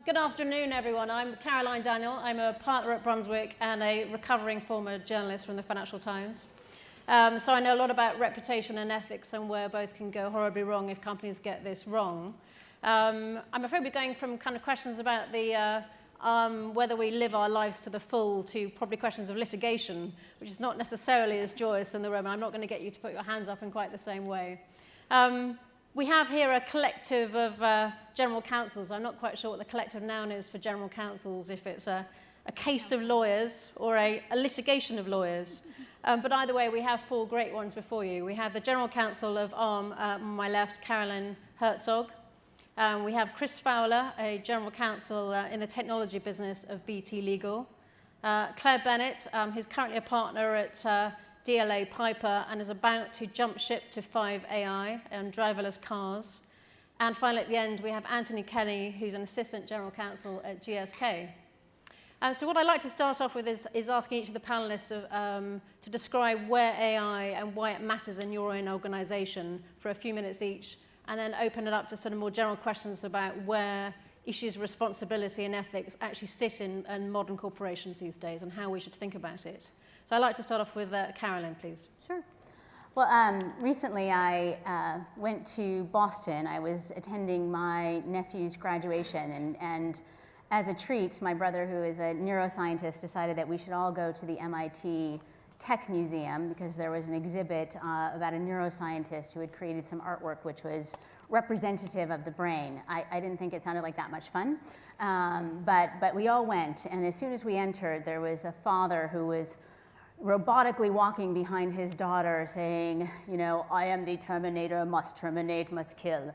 Good afternoon, everyone. I'm Caroline Daniel. I'm a partner at Brunswick and a recovering former journalist from the Financial Times. So I know a lot about reputation and ethics and where both can go horribly wrong if companies get this wrong. I'm afraid we're going from kind of questions about the whether we live our lives to the full to probably questions of litigation, which is not necessarily as joyous in the room. I'm not going to get you to put your hands up in quite the same way. We have here a collective of general counsels. I'm not quite sure what the collective noun is for general counsels, if it's a case of lawyers or a litigation of lawyers. But either way, we have four great ones before you. We have the general counsel of ARM on my left, Carolyn Herzog. We have Chris Fowler, a general counsel in the technology business of BT Legal. Claire Bennett, who's currently a partner at DLA Piper and is about to jump ship to 5AI and driverless cars. And finally, at the end, we have Anthony Kenny, who's an assistant general counsel at GSK. So what I'd like to start off with is asking each of the panelists to describe where AI and why it matters in your own organization for a few minutes each, and then open it up to sort of more general questions about where issues of responsibility and ethics actually sit in modern corporations these days and how we should think about it. So I'd like to start off with Carolyn, please. Sure. Well, recently I went to Boston. I was attending my nephew's graduation, and as a treat, my brother, who is a neuroscientist, decided that we should all go to the MIT Tech Museum because there was an exhibit about a neuroscientist who had created some artwork which was representative of the brain. I didn't think it sounded like that much fun, but we all went, and as soon as we entered, there was a father who was robotically walking behind his daughter saying, you know, I am the Terminator, must terminate, must kill.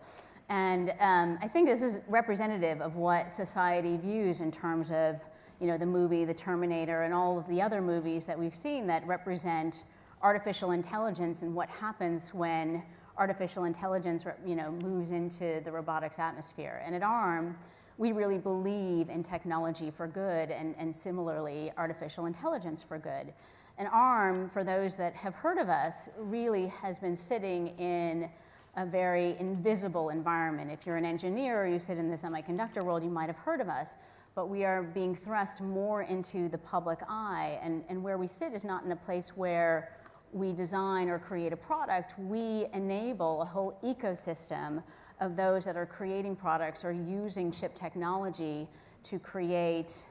And I think this is representative of what society views in terms of, you know, the movie The Terminator and all of the other movies that we've seen that represent artificial intelligence and what happens when artificial intelligence, you know, moves into the robotics atmosphere. And at ARM, we really believe in technology for good and similarly artificial intelligence for good. And ARM, for those that have heard of us, really has been sitting in a very invisible environment. If you're an engineer or you sit in the semiconductor world, you might have heard of us, but we are being thrust more into the public eye, and where we sit is not in a place where we design or create a product. We enable a whole ecosystem of those that are creating products or using chip technology to create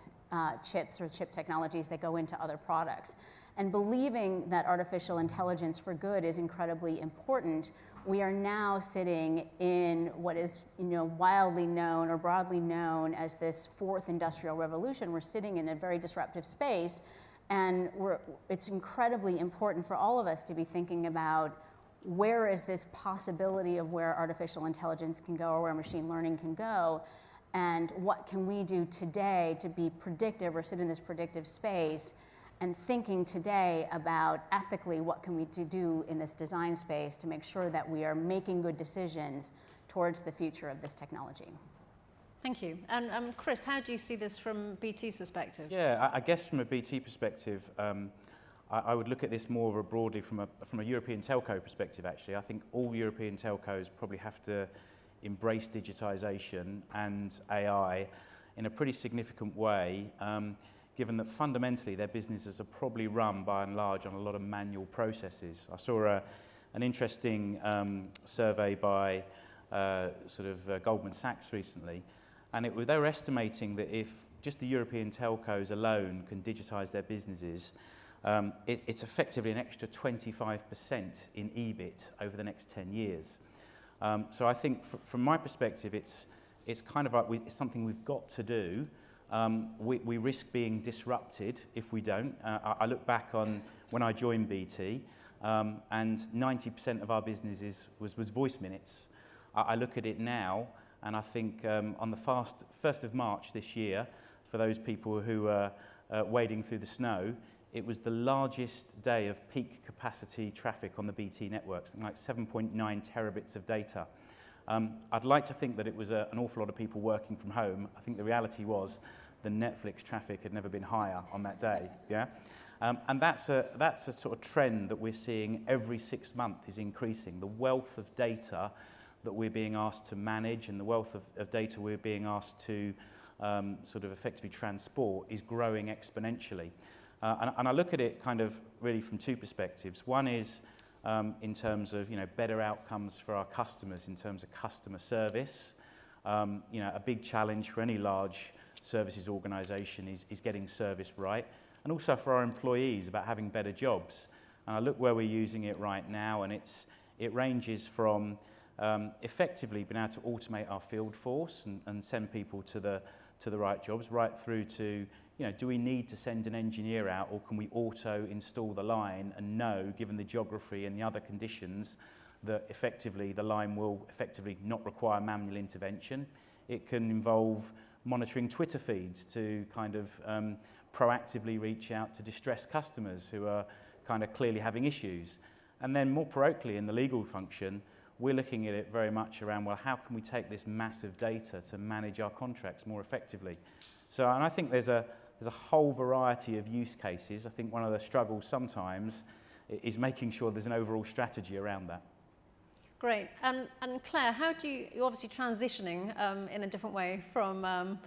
chips or chip technologies that go into other products. And believing that artificial intelligence for good is incredibly important, we are now sitting in what is, you know, wildly known or broadly known as this fourth industrial revolution. We're sitting in a very disruptive space, and it's incredibly important for all of us to be thinking about where is this possibility of where artificial intelligence can go or where machine learning can go, and what can we do today to be predictive or sit in this predictive space, and thinking today about ethically what can we do in this design space to make sure that we are making good decisions towards the future of this technology. Thank you. And Chris, how do you see this from BT's perspective? Yeah, I guess from a BT perspective, I would look at this more broadly from a European telco perspective, actually. I think all European telcos probably have to embrace digitization and AI in a pretty significant way, given that fundamentally their businesses are probably run by and large on a lot of manual processes. I saw an interesting survey by Goldman Sachs recently, and they were estimating that if just the European telcos alone can digitize their businesses, it's effectively an extra 25% in EBIT over the next 10 years. So I think from my perspective, it's kind of like it's something we've got to do. We risk being disrupted if we don't. I look back on when I joined BT, and 90% of our businesses was voice minutes. I look at it now, and I think on the 1st of March this year, for those people who are wading through the snow, it was the largest day of peak capacity traffic on the BT network, something like 7.9 terabits of data. I'd like to think that it was an awful lot of people working from home. I think the reality was the Netflix traffic had never been higher on that day. Yeah, and that's a sort of trend that we're seeing every 6 months is increasing. The wealth of data that we're being asked to manage and the wealth of data we're being asked to sort of effectively transport is growing exponentially. And I look at it kind of really from two perspectives. One is in terms of better outcomes for our customers in terms of customer service. A big challenge for any large services organisation is getting service right, and also for our employees about having better jobs. And I look where we're using it right now, and it ranges from effectively being able to automate our field force and send people to the right jobs, right through to do we need to send an engineer out, or can we auto install the line and know, given the geography and the other conditions, that effectively the line will effectively not require manual intervention. It can involve monitoring Twitter feeds to kind of proactively reach out to distressed customers who are kind of clearly having issues. And then more parochially in the legal function, we're looking at it very much around, well, how can we take this massive data to manage our contracts more effectively? So, and I think there's a whole variety of use cases. I think one of the struggles sometimes is making sure there's an overall strategy around that. Great. And Claire, how do you're obviously transitioning in a different way from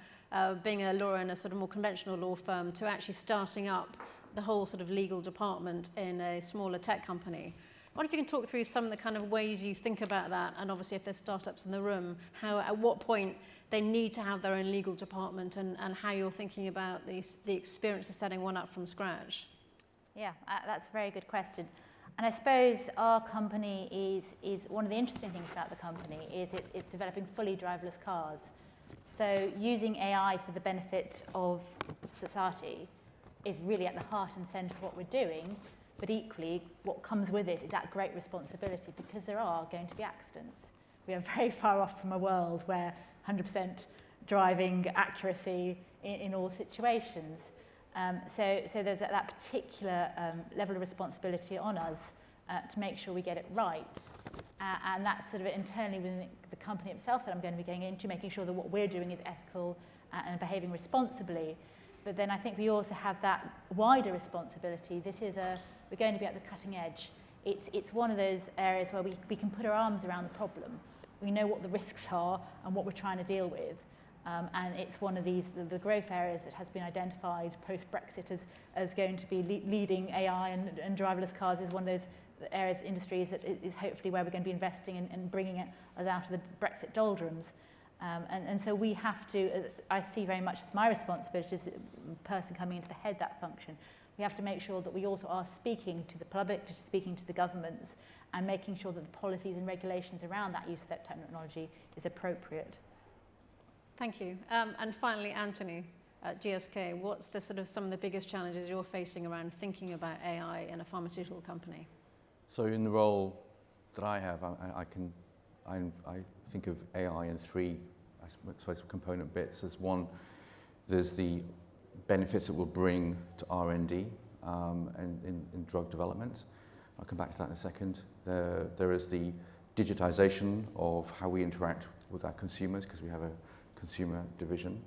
being a lawyer in a sort of more conventional law firm to actually starting up the whole sort of legal department in a smaller tech company. I wonder if you can talk through some of the kind of ways you think about that, and obviously if there's startups in the room, how at what point they need to have their own legal department, and how you're thinking about the experience of setting one up from scratch. Yeah, that's a very good question. And I suppose our company is one of the interesting things about the company is it's developing fully driverless cars. So using AI for the benefit of society is really at the heart and centre of what we're doing, but equally what comes with it is that great responsibility, because there are going to be accidents. We are very far off from a world where 100% driving accuracy in all situations. So there's that particular level of responsibility on us to make sure we get it right. And that's sort of internally within the company itself that I'm going to be going into, making sure that what we're doing is ethical and behaving responsibly. But then I think we also have that wider responsibility. We're going to be at the cutting edge. It's one of those areas where we can put our arms around the problem. We know what the risks are and what we're trying to deal with. And it's one of these, the growth areas that has been identified post-Brexit as going to be leading AI and driverless cars is one of those areas, industries that is hopefully where we're going to be investing and bringing us out of the Brexit doldrums. And so we have to, I see very much as my responsibility as the person coming in to head that function, we have to make sure that we also are speaking to the public, speaking to the governments, and making sure that the policies and regulations around that use of that technology is appropriate. Thank you. And finally, Anthony, at GSK, what's the sort of some of the biggest challenges you're facing around thinking about AI in a pharmaceutical company? So in the role that I have, I think of AI in three, I suppose, component bits. As one, there's the benefits it will bring to R&D and in drug development. I'll come back to that in a second. There is the digitization of how we interact with our consumers, because we have a consumer division.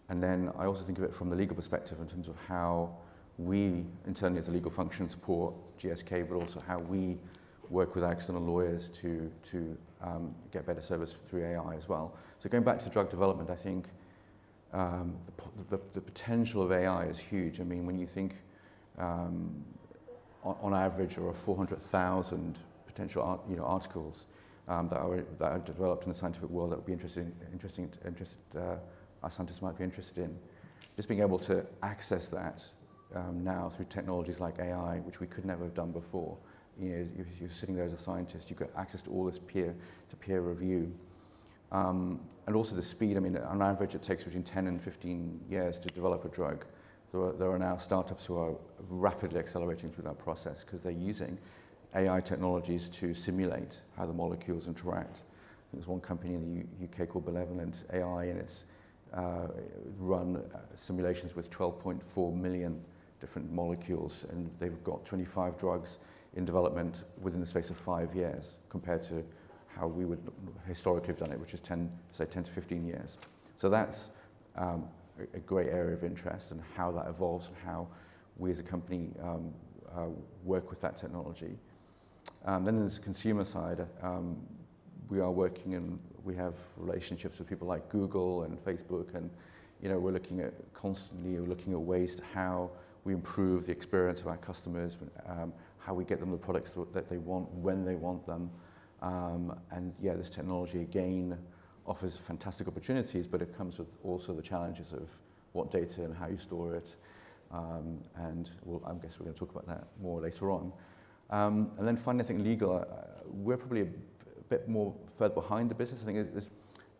And then I also think of it from the legal perspective in terms of how we internally as a legal function support GSK, but also how we work with our external lawyers to get better service through AI as well. So going back to drug development, I think the potential of AI is huge. I mean, when you think on average there are 400,000 potential articles that are developed in the scientific world that would be interesting. Our scientists might be interested in. Just being able to access that now through technologies like AI, which we could never have done before. You're sitting there as a scientist, you've got access to all this peer-to-peer review. And also the speed. I mean, on average, it takes between 10 and 15 years to develop a drug. There are now startups who are rapidly accelerating through that process because they're using AI technologies to simulate how the molecules interact. I think there's one company in the UK called Benevolent AI, and it's run simulations with 12.4 million different molecules, and they've got 25 drugs in development within the space of 5 years, compared to how we would historically have done it, which is 10 to 15 years. So that's a great area of interest, and how that evolves and how we as a company work with that technology. Then there's the consumer side. We are working and we have relationships with people like Google and Facebook and we're looking at constantly, we're looking at ways to how we improve the experience of our customers, how we get them the products that they want when they want them. And yeah, this technology again offers fantastic opportunities, but it comes with also the challenges of what data and how you store it. And I guess we're going to talk about that more later on. And then finally, I think legal, we're probably a bit more further behind the business. I think there's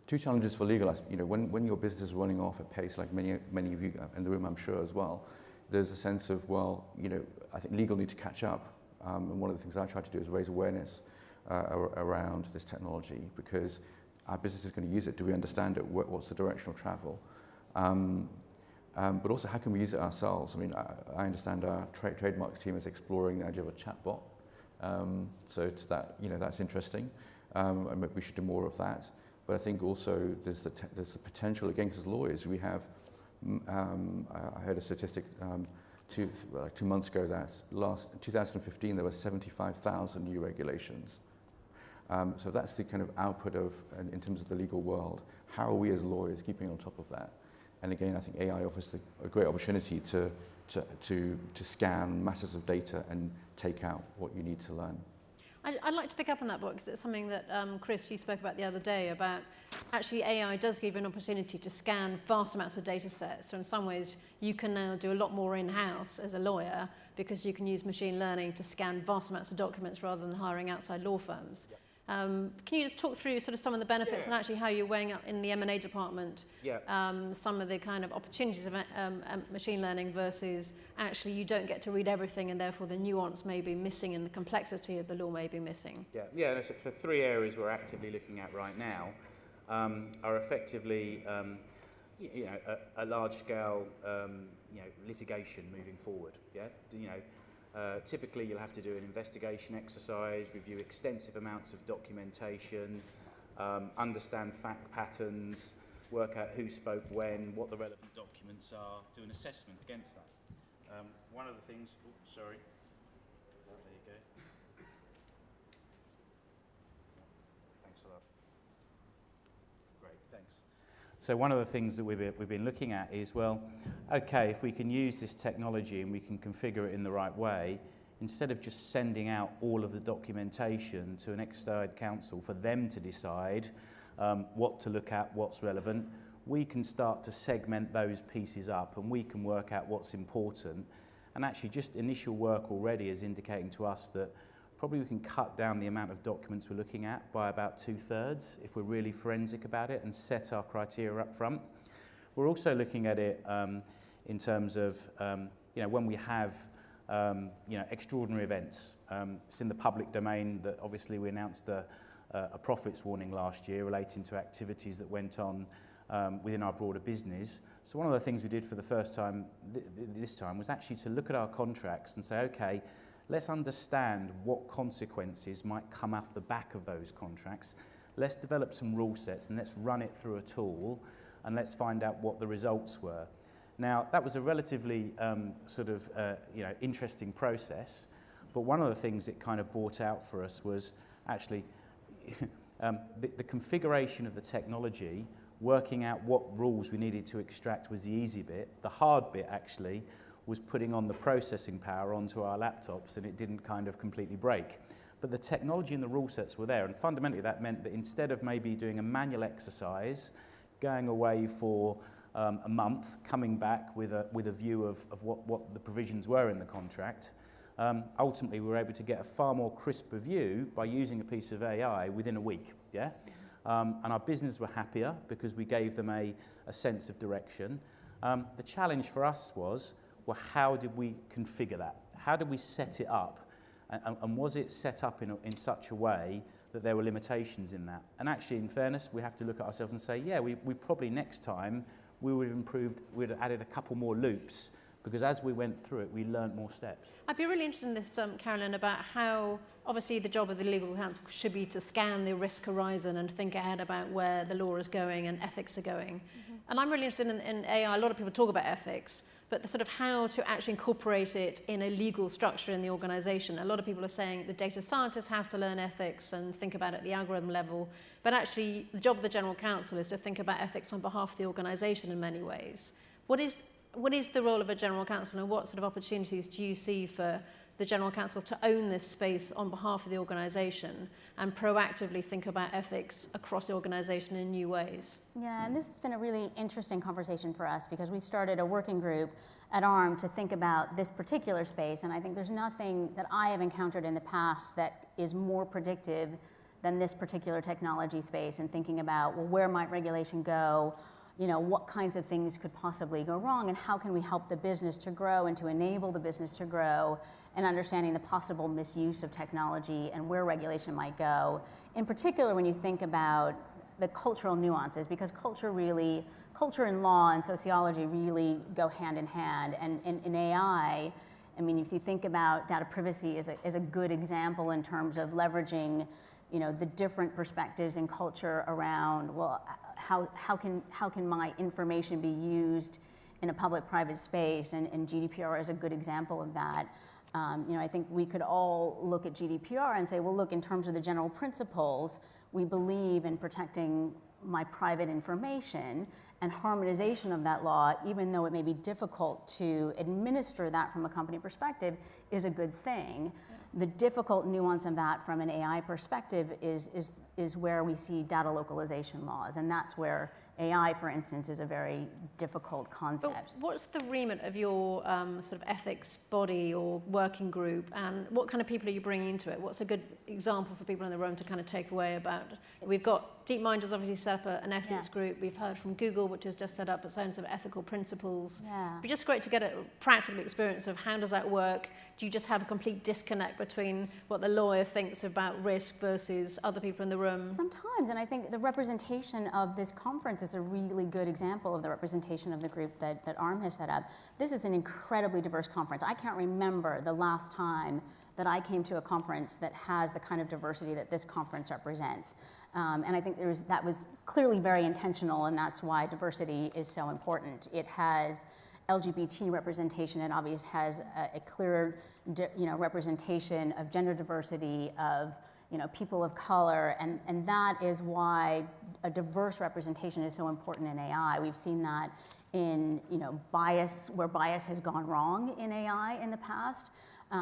two challenges for legal. When your business is running off at pace, like many of you in the room, I'm sure as well, there's a sense of, I think legal need to catch up. And one of the things I try to do is raise awareness around this technology, because our business is going to use it. Do we understand it? What's the direction of travel? But also, how can we use it ourselves? I mean, I understand our trademarks team is exploring the idea of a chatbot. So it's that, that's interesting. And we should do more of that. But I think also there's the potential, again, because lawyers, we have, I heard a statistic 2 months ago that 2015 there were 75,000 new regulations. So that's the kind of output of, in terms of the legal world, how are we as lawyers keeping on top of that? And again, I think AI offers a great opportunity to scan masses of data and take out what you need to learn. I'd like to pick up on that book, because it's something that Chris, you spoke about the other day, about actually AI does give you an opportunity to scan vast amounts of data sets. So in some ways, you can now do a lot more in-house as a lawyer, because you can use machine learning to scan vast amounts of documents rather than hiring outside law firms. Yeah. Can you just talk through sort of some of the benefits and actually how you're weighing up in the M&A department some of the kind of opportunities of machine learning versus actually you don't get to read everything, and therefore the nuance may be missing and the complexity of the law may be missing? Yeah. So 3 areas we're actively looking at right now are effectively a large-scale litigation moving forward. Typically, you'll have to do an investigation exercise, review extensive amounts of documentation, understand fact patterns, work out who spoke when, what the relevant documents are, do an assessment against that. One of the things, there you go. Thanks a lot. Great, thanks. So one of the things that we've been looking at is, okay, if we can use this technology and we can configure it in the right way, instead of just sending out all of the documentation to an outside counsel for them to decide what to look at, what's relevant, we can start to segment those pieces up and we can work out what's important. And actually just initial work already is indicating to us that probably we can cut down the amount of documents we're looking at by about 2/3 if we're really forensic about it and set our criteria up front. We're also looking at it in terms of when we have extraordinary events. It's in the public domain that obviously we announced a profits warning last year relating to activities that went on within our broader business. So one of the things we did for the first time this time was actually to look at our contracts and say, okay, let's understand what consequences might come off the back of those contracts. Let's develop some rule sets and let's run it through a tool and let's find out what the results were. Now, that was a relatively interesting process, but one of the things it kind of brought out for us was actually the configuration of the technology, working out what rules we needed to extract was the easy bit. The hard bit, actually, was putting on the processing power onto our laptops, and it didn't kind of completely break. But the technology and the rule sets were there, and fundamentally that meant that instead of maybe doing a manual exercise, going away for a month, coming back with a view of what the provisions were in the contract, ultimately we were able to get a far more crisper view by using a piece of AI within a week. And our business were happier because we gave them a sense of direction. The challenge for us was, how did we configure that? How did we set it up? And was it set up in such a way that there were limitations in that? And actually, in fairness, we have to look at ourselves and say, we probably next time we would have improved, we'd have added a couple more loops, because as we went through it, we learned more steps. I'd be really interested in this, Carolyn, about how, obviously, the job of the legal counsel should be to scan the risk horizon and think ahead about where the law is going and ethics are going. And I'm really interested in AI. A lot of people talk about ethics, but the sort of how to actually incorporate it in a legal structure in the organization. A lot of people are saying the data scientists have to learn ethics and think about it at the algorithm level, but actually the job of the general counsel is to think about ethics on behalf of the organization in many ways. What is the role of a general counsel, and what sort of opportunities do you see for the general counsel to own this space on behalf of the organization and proactively think about ethics across the organization in new ways? Yeah, and this has been a really interesting conversation for us because we've started a working group at ARM to think about this particular space, and I think there's nothing that I have encountered in the past that is more predictive than this particular technology space, and thinking about, well, where might regulation go? You know, what kinds of things could possibly go wrong, and how can we help the business to grow and to enable the business to grow, and understanding the possible misuse of technology and where regulation might go. In particular, when you think about the cultural nuances, because culture and law and sociology really go hand in hand. And in AI, I mean, if you think about data privacy as a good example in terms of leveraging, you know, the different perspectives in culture around, well, how can my information be used in a public-private space, and GDPR is a good example of that. You know, I think we could all look at GDPR and say, well, look, in terms of the general principles, we believe in protecting my private information, and harmonization of that law, even though it may be difficult to administer that from a company perspective, is a good thing. The difficult nuance of that from an AI perspective is where we see data localization laws, and that's where AI, for instance, is a very difficult concept. But what's the remit of your sort of ethics body or working group, and what kind of people are you bringing into it? What's a good example for people in the room to kind of take away about? We've got DeepMind has obviously set up an ethics group. We've heard from Google, which has just set up its own sort of ethical principles. Yeah. It'd be just great to get a practical experience of how does that work? Do you just have a complete disconnect between what the lawyer thinks about risk versus other people in the room? Sometimes, and I think the representation of this conference is a really good example of the representation of the group that ARM has set up. This is an incredibly diverse conference. I can't remember the last time that I came to a conference that has the kind of diversity that this conference represents. And I think that was clearly very intentional, and that's why diversity is so important. It has LGBT representation, it obviously has a clear, representation of gender diversity, of people of color, and that is why a diverse representation is so important in AI. We've seen that in bias, where bias has gone wrong in AI in the past.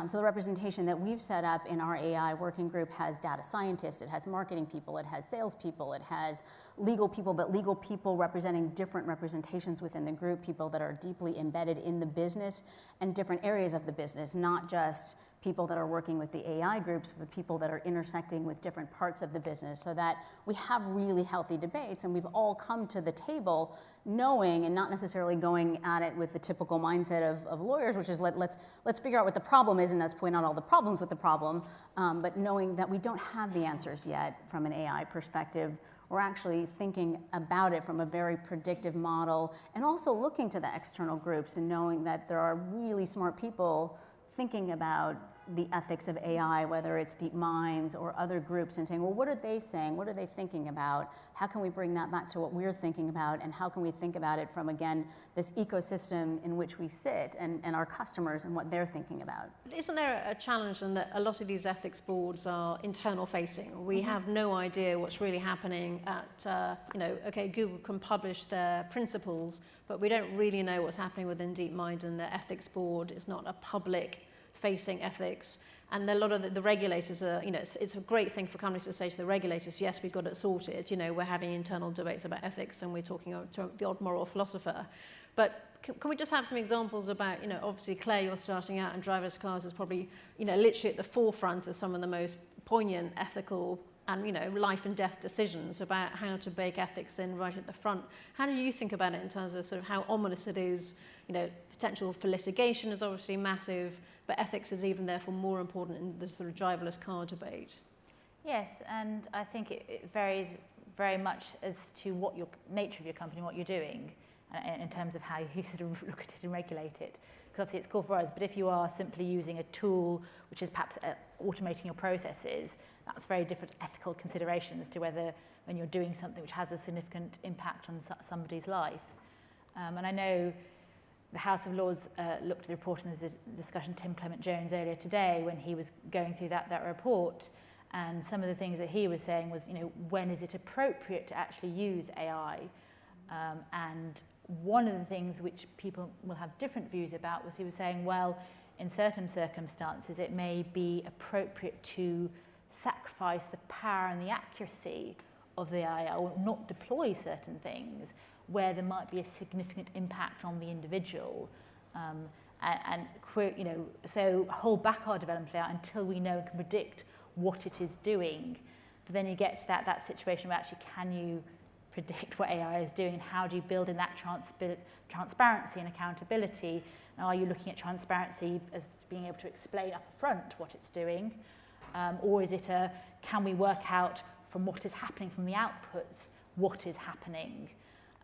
So the representation that we've set up in our AI working group has data scientists, it has marketing people, it has salespeople, it has legal people, but legal people representing different representations within the group, people that are deeply embedded in the business and different areas of the business, not just people that are working with the AI groups, but people that are intersecting with different parts of the business, so that we have really healthy debates, and we've all come to the table knowing and not necessarily going at it with the typical mindset of lawyers, which is let's figure out what the problem is and let's point out all the problems with the problem, but knowing that we don't have the answers yet from an AI perspective. We're actually thinking about it from a very predictive model, and also looking to the external groups and knowing that there are really smart people thinking about the ethics of AI, whether it's DeepMind's or other groups, and saying, well, what are they saying? What are they thinking about? How can we bring that back to what we're thinking about? And how can we think about it from, again, this ecosystem in which we sit and our customers and what they're thinking about? Isn't there a challenge in that a lot of these ethics boards are internal facing? We have no idea what's really happening at, okay, Google can publish their principles, but we don't really know what's happening within DeepMind and the ethics board. It's not a public facing ethics, and a lot of the regulators are, it's a great thing for companies to say to the regulators, yes, we've got it sorted, we're having internal debates about ethics and we're talking to the odd moral philosopher. But can we just have some examples about, obviously Claire, you're starting out, and driverless cars is probably, literally at the forefront of some of the most poignant ethical and, life and death decisions about how to bake ethics in right at the front. How do you think about it in terms of sort of how ominous it is? Potential for litigation is obviously massive, but ethics is even therefore more important in the sort of driverless car debate. Yes, and I think it varies very much as to what your nature of your company, what you're doing, in terms of how you sort of look at it and regulate it. Because obviously it's cool for us, but if you are simply using a tool which is perhaps automating your processes, that's very different ethical considerations to whether when you're doing something which has a significant impact on somebody's life. And I know the House of Lords looked at the report, and there's a discussion Tim Clement-Jones earlier today when he was going through that report, and some of the things that he was saying was, when is it appropriate to actually use AI? And one of the things which people will have different views about was he was saying, well, in certain circumstances it may be appropriate to sacrifice the power and the accuracy of the AI or not deploy certain things where there might be a significant impact on the individual, so hold back our development of AI until we know and can predict what it is doing. But then you get to that situation where actually can you predict what AI is doing, and how do you build in that transparency and accountability? And are you looking at transparency as being able to explain up front what it's doing, or is it can we work out from what is happening from the outputs what is happening?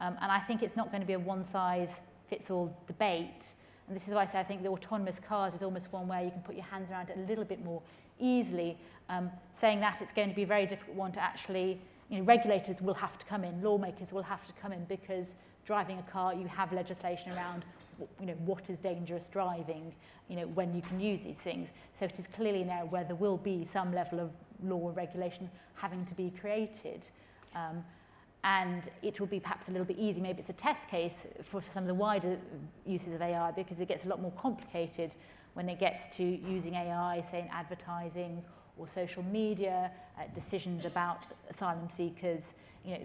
And I think it's not going to be a one-size-fits-all debate. And this is why I say I think the autonomous cars is almost one where you can put your hands around it a little bit more easily. Saying that, it's going to be a very difficult one to actually, regulators will have to come in, lawmakers will have to come in, because driving a car, you have legislation around, what is dangerous driving, when you can use these things. So it is clearly now where there will be some level of law and regulation having to be created. And it will be perhaps a little bit easy, maybe it's a test case for some of the wider uses of AI, because it gets a lot more complicated when it gets to using AI, say in advertising or social media, decisions about asylum seekers,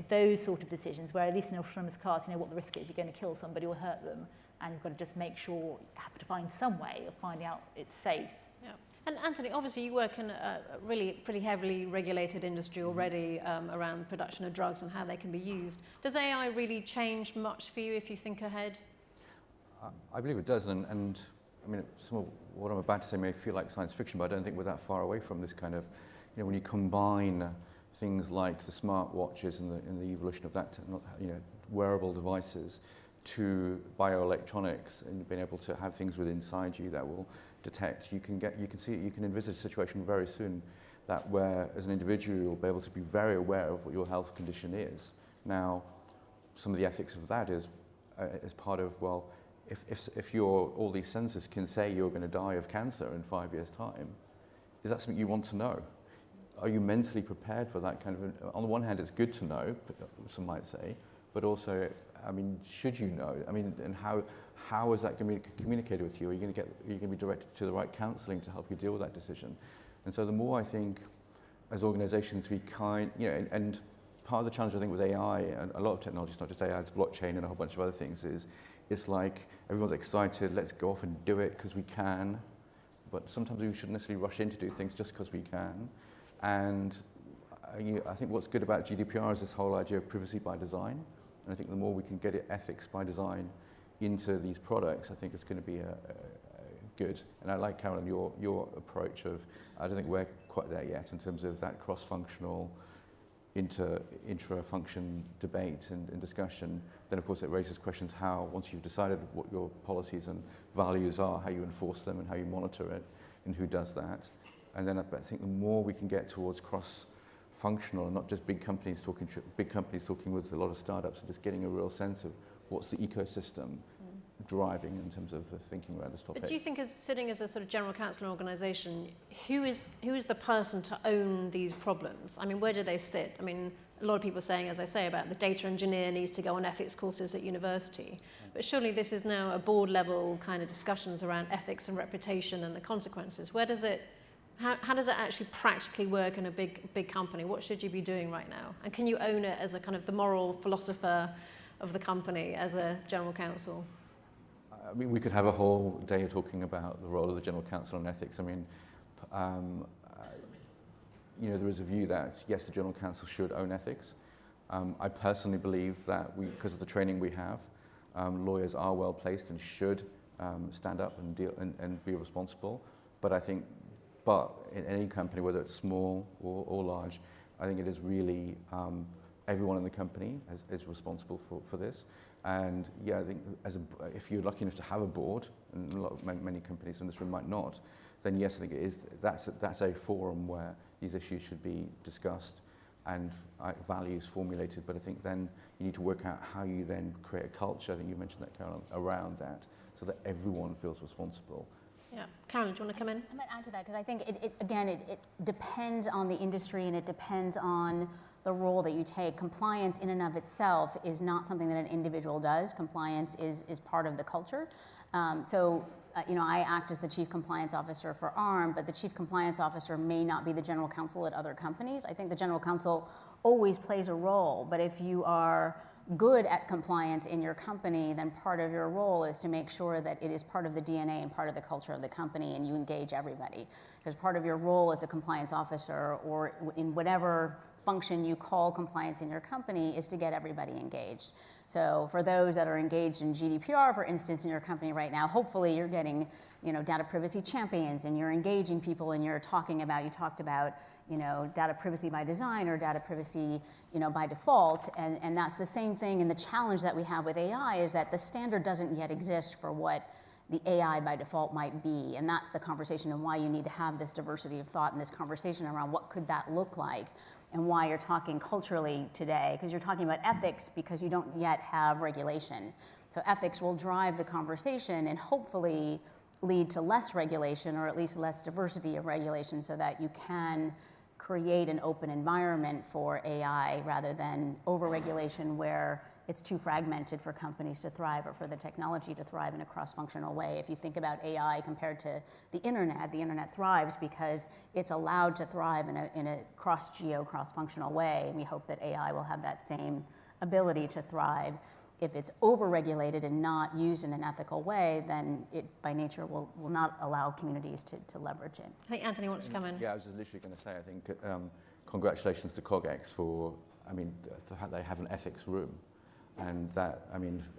those sort of decisions, where at least in autonomous cars, what the risk is, you're going to kill somebody or hurt them, and you've got to just make sure you have to find some way of finding out it's safe. Yeah. And Anthony, obviously you work in a really pretty heavily regulated industry already around production of drugs and how they can be used. Does AI really change much for you if you think ahead? I believe it does, and I mean, some of what I'm about to say may feel like science fiction, but I don't think we're that far away from this kind of, when you combine things like the smart watches and the evolution of that, wearable devices, to bioelectronics and being able to have things within inside you that will detect, you can envisage a situation very soon that where, as an individual, you'll be able to be very aware of what your health condition is. Now, some of the ethics of that is part of, well, if all these sensors can say you're going to die of cancer in 5 years' time, is that something you want to know? Are you mentally prepared for that kind of? On the one hand, it's good to know, some might say, but also, I mean, should you know? I mean, and how is that going to be communicated with you? Are you going to be directed to the right counselling to help you deal with that decision? And so the more I think, as organisations, we and part of the challenge I think with AI and a lot of technology, it's not just AI, it's blockchain and a whole bunch of other things, is it's like everyone's excited, let's go off and do it because we can, but sometimes we shouldn't necessarily rush in to do things just because we can. And I think what's good about GDPR is this whole idea of privacy by design. And I think the more we can get ethics by design into these products, I think it's going to be good. And I like, Carolyn, your approach of, I don't think we're quite there yet in terms of that cross-functional intra-function debate and discussion. Then of course it raises questions how, once you've decided what your policies and values are, how you enforce them and how you monitor it and who does that. And then I think the more we can get towards cross-functional and not just big companies talking with a lot of startups and just getting a real sense of what's the ecosystem driving in terms of the thinking around this topic. But do you think, as sitting as a sort of general counsel organisation, who is the person to own these problems? I mean, where do they sit? I mean, a lot of people are saying, as I say, about the data engineer needs to go on ethics courses at university. But surely this is now a board level kind of discussions around ethics and reputation and the consequences. Where does it, how does it actually practically work in a big company? What should you be doing right now? And can you own it as a kind of the moral philosopher of the company as a general counsel? I mean, we could have a whole day talking about the role of the general counsel on ethics. I mean, there is a view that, yes, the general counsel should own ethics. I personally believe that because of the training we have, lawyers are well placed and should stand up and deal and be responsible. But I think, in any company, whether it's small or large, I think it is really everyone in the company is responsible for this. And yeah, I think if you're lucky enough to have a board, and many companies in this room might not, then yes, I think it is. That's a forum where these issues should be discussed and values formulated. But I think then you need to work out how you then create a culture. I think you mentioned that, Carolyn, around that, so that everyone feels responsible. Yeah. Carolyn, do you want to come in? I might add to that because I think it depends on the industry and it depends on the role that you take. Compliance in and of itself is not something that an individual does. Compliance is part of the culture. I act as the Chief Compliance Officer for ARM, but the Chief Compliance Officer may not be the General Counsel at other companies. I think the General Counsel always plays a role, but if you are good at compliance in your company, then part of your role is to make sure that it is part of the DNA and part of the culture of the company and you engage everybody. Because part of your role as a compliance officer or in whatever function you call compliance in your company is to get everybody engaged. So for those that are engaged in GDPR, for instance, in your company right now, hopefully you're getting, data privacy champions and you're engaging people and you talked about, data privacy by design or data privacy, by default. And that's the same thing. And the challenge that we have with AI is that the standard doesn't yet exist for what the AI by default might be. And that's the conversation and why you need to have this diversity of thought and this conversation around what could that look like and why you're talking culturally today, because you're talking about ethics because you don't yet have regulation. So ethics will drive the conversation and hopefully lead to less regulation or at least less diversity of regulation so that you can create an open environment for AI rather than over-regulation where it's too fragmented for companies to thrive or for the technology to thrive in a cross-functional way. If you think about AI compared to the internet thrives because it's allowed to thrive in a cross-geo, cross-functional way, and we hope that AI will have that same ability to thrive. If it's over-regulated and not used in an ethical way, then it, by nature, will not allow communities to leverage it. I think Anthony wants to come in. Yeah, I was just literally going to say, I think, congratulations to CogX for the fact they have an ethics room. And that,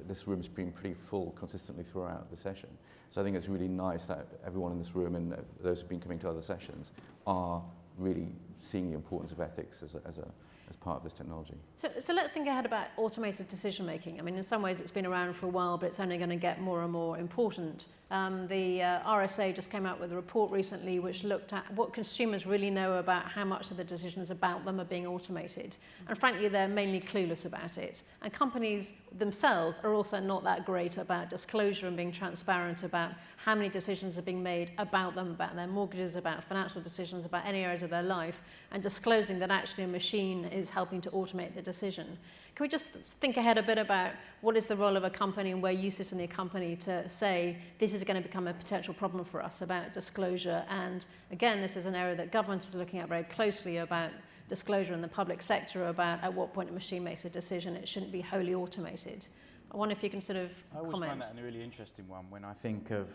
this room's been pretty full consistently throughout the session. So I think it's really nice that everyone in this room and those who've been coming to other sessions are really seeing the importance of ethics as part of this technology. So let's think ahead about automated decision making. In some ways it's been around for a while, but it's only going to get more and more important. The RSA just came out with a report recently which looked at what consumers really know about how much of the decisions about them are being automated. And frankly, they're mainly clueless about it. And companies themselves are also not that great about disclosure and being transparent about how many decisions are being made about them, about their mortgages, about financial decisions, about any areas of their life, and disclosing that actually a machine is helping to automate the decision. Can we just think ahead a bit about what is the role of a company and where you sit in the company to say this is going to become a potential problem for us about disclosure? And again, this is an area that government is looking at very closely about disclosure in the public sector about at what point a machine makes a decision. It shouldn't be wholly automated. I wonder if you can sort of comment. I always find that a really interesting one when I think of,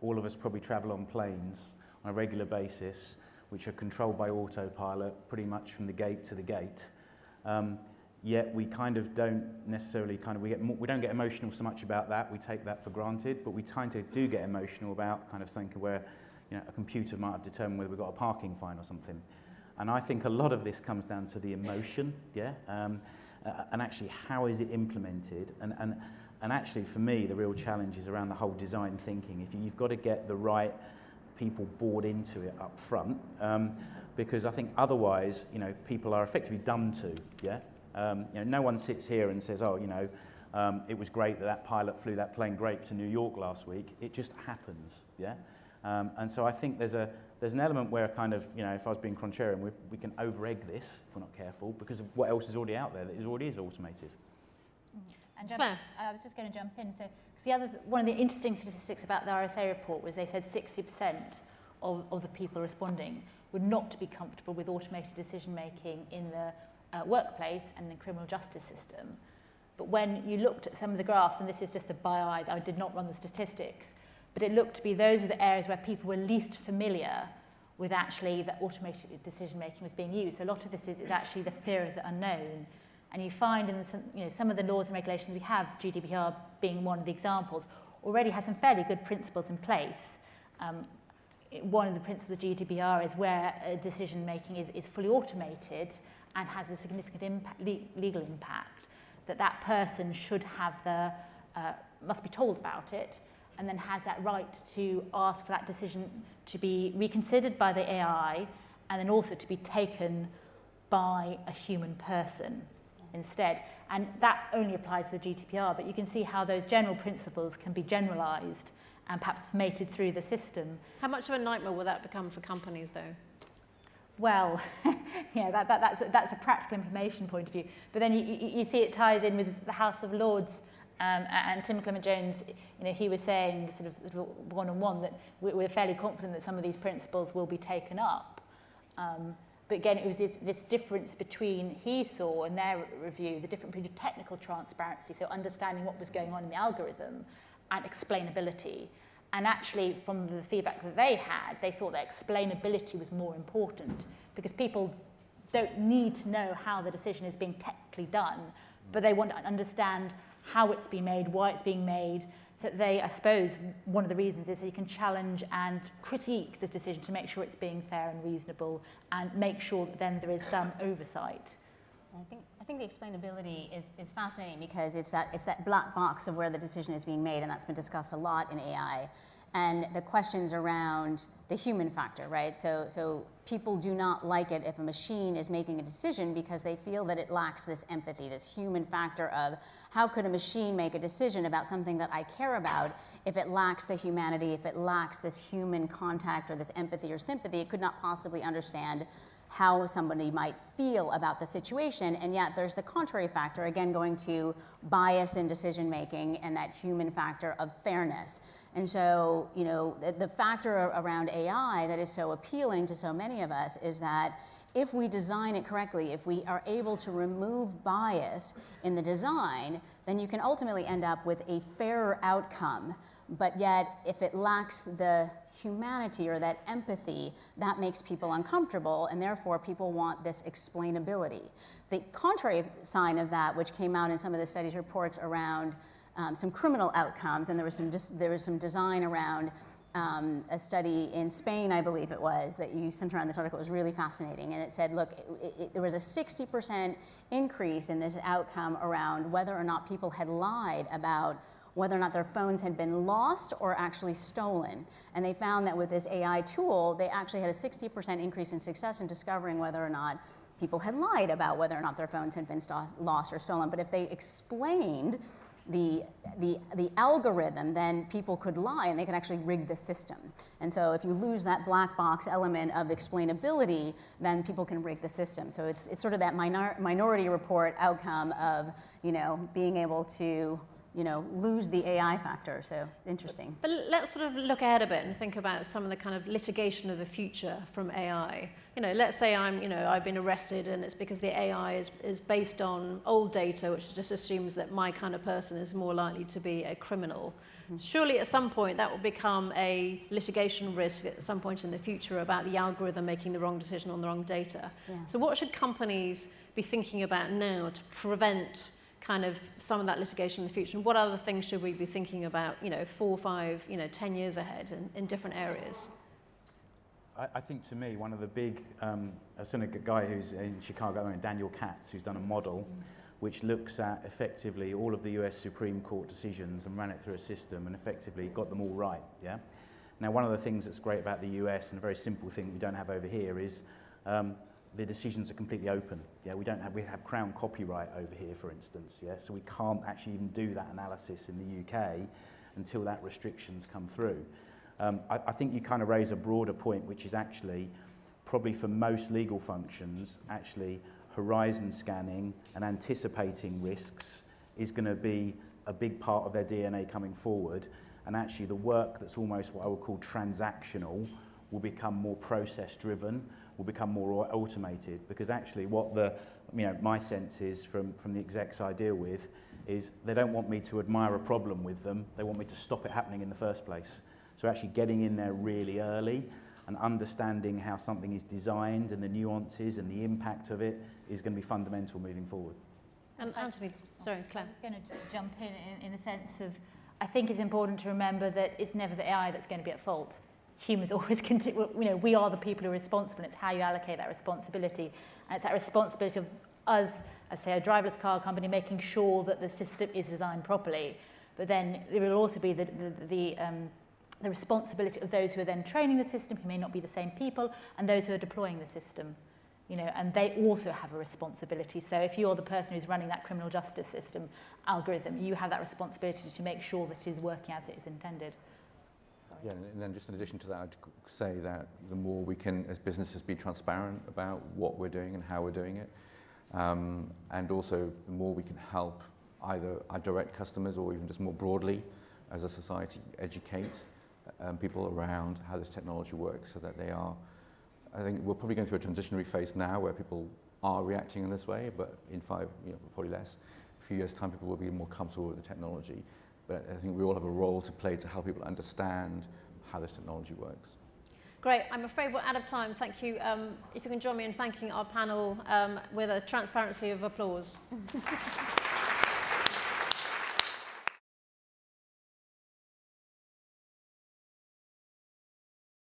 all of us probably travel on planes on a regular basis, which are controlled by autopilot pretty much from the gate to the gate. Yet we kind of don't necessarily we don't get emotional so much about that. We take that for granted, but we kind of do get emotional about kind of thinking where, a computer might have determined whether we've got a parking fine or something. And I think a lot of this comes down to the emotion, and actually how is it implemented? And actually for me, the real challenge is around the whole design thinking. If you've got to get the right people bought into it up front, because I think otherwise, people are effectively done to, no one sits here and says, it was great that pilot flew that plane great to New York last week. It just happens, and so I think there's an element where kind of, if I was being contrarian, we can over-egg this if we're not careful because of what else is already out there that already is automated. And I was just going to jump in. So, one of the interesting statistics about the RSA report was they said 60% of the people responding would not be comfortable with automated decision making in the workplace and the criminal justice system. But when you looked at some of the graphs, and this is just a by-eye, I did not run the statistics, but it looked to be those were the areas where people were least familiar with actually that automated decision making was being used. So a lot of this is actually the fear of the unknown. And you find in some of the laws and regulations we have, GDPR being one of the examples, already has some fairly good principles in place. One of the principles of GDPR is where decision making is fully automated and has a significant impact, legal impact, that person should have must be told about it, and then has that right to ask for that decision to be reconsidered by the AI, and then also to be taken by a human person. instead. And that only applies for the GDPR, but you can see how those general principles can be generalized and perhaps mated through the system. How much of a nightmare will that become for companies, though? Well, that's a practical information point of view. But then you see it ties in with the House of Lords, and Tim Clement-Jones, he was saying sort of one-on-one that we're fairly confident that some of these principles will be taken up. But again, it was this difference between, he saw in their review, the difference between technical transparency, so understanding what was going on in the algorithm, and explainability. And actually, from the feedback that they had, they thought that explainability was more important, because people don't need to know how the decision is being technically done, but they want to understand how it's being made, why it's being made. So I suppose, one of the reasons is that you can challenge and critique the decision to make sure it's being fair and reasonable, and make sure that then there is some oversight. I think the explainability is fascinating, because it's that black box of where the decision is being made, and that's been discussed a lot in AI. And the questions around the human factor, right? So people do not like it if a machine is making a decision, because they feel that it lacks this empathy, this human factor of, how could a machine make a decision about something that I care about if it lacks the humanity, if it lacks this human contact or this empathy or sympathy? It could not possibly understand how somebody might feel about the situation. And yet there's the contrary factor, again, going to bias in decision making and that human factor of fairness. And so, the factor around AI that is so appealing to so many of us is that if we design it correctly, if we are able to remove bias in the design, then you can ultimately end up with a fairer outcome. But yet, if it lacks the humanity or that empathy, that makes people uncomfortable, and therefore people want this explainability. The contrary sign of that, which came out in some of the studies reports around some criminal outcomes, and there was some design around a study in Spain, I believe it was, that you sent around this article. It was really fascinating, and it said, look, there was a 60% increase in this outcome around whether or not people had lied about whether or not their phones had been lost or actually stolen. And they found that with this AI tool, they actually had a 60% increase in success in discovering whether or not people had lied about whether or not their phones had been lost or stolen. But if they explained the algorithm, then people could lie, and they could actually rig the system. And so if you lose that black box element of explainability, then people can rig the system. So it's sort of that minority report outcome of being able to lose the AI factor. So interesting. But let's sort of look ahead a bit and think about some of the kind of litigation of the future from AI. Let's say I've been arrested, and it's because the AI is based on old data, which just assumes that my kind of person is more likely to be a criminal. Mm-hmm. Surely at some point that will become a litigation risk at some point in the future about the algorithm making the wrong decision on the wrong data. Yeah. So what should companies be thinking about now to prevent kind of some of that litigation in the future? And what other things should we be thinking about, 4, 5, 10 years ahead in different areas? I think, to me, one of the big, I've seen a guy who's in Chicago, Daniel Katz, who's done a model which looks at effectively all of the US Supreme Court decisions and ran it through a system and effectively got them all right. Yeah. Now, one of the things that's great about the US, and a very simple thing we don't have over here, is the decisions are completely open. Yeah, we have Crown copyright over here, for instance. Yeah, so we can't actually even do that analysis in the UK until that restrictions come through. I think you kind of raise a broader point, which is actually probably for most legal functions, actually horizon scanning and anticipating risks is going to be a big part of their DNA coming forward. And actually the work that's almost what I would call transactional will become more process driven, will become more automated, because actually what my sense is from the execs I deal with is they don't want me to admire a problem with them, they want me to stop it happening in the first place. So actually getting in there really early and understanding how something is designed and the nuances and the impact of it is going to be fundamental moving forward. And Anthony, sorry, Claire. I was going to jump in the sense of, I think it's important to remember that it's never the AI that's going to be at fault. Humans always continue, we are the people who are responsible. It's how you allocate that responsibility. And it's that responsibility of us, as say a driverless car company, making sure that the system is designed properly. But then there will also be the responsibility of those who are then training the system, who may not be the same people, and those who are deploying the system. you know, and they also have a responsibility. So if you're the person who's running that criminal justice system algorithm, you have that responsibility to make sure that it is working as it is intended. Yeah, and then just in addition to that, I'd say that the more we can, as businesses, be transparent about what we're doing and how we're doing it, and also the more we can help either our direct customers or even just more broadly as a society educate people around how this technology works so that they are, I think we're probably going through a transitionary phase now where people are reacting in this way, but in probably less, a few years' time people will be more comfortable with the technology. But I think we all have a role to play to help people understand how this technology works. Great. I'm afraid we're out of time. Thank you. If you can join me in thanking our panel with a transparency of applause.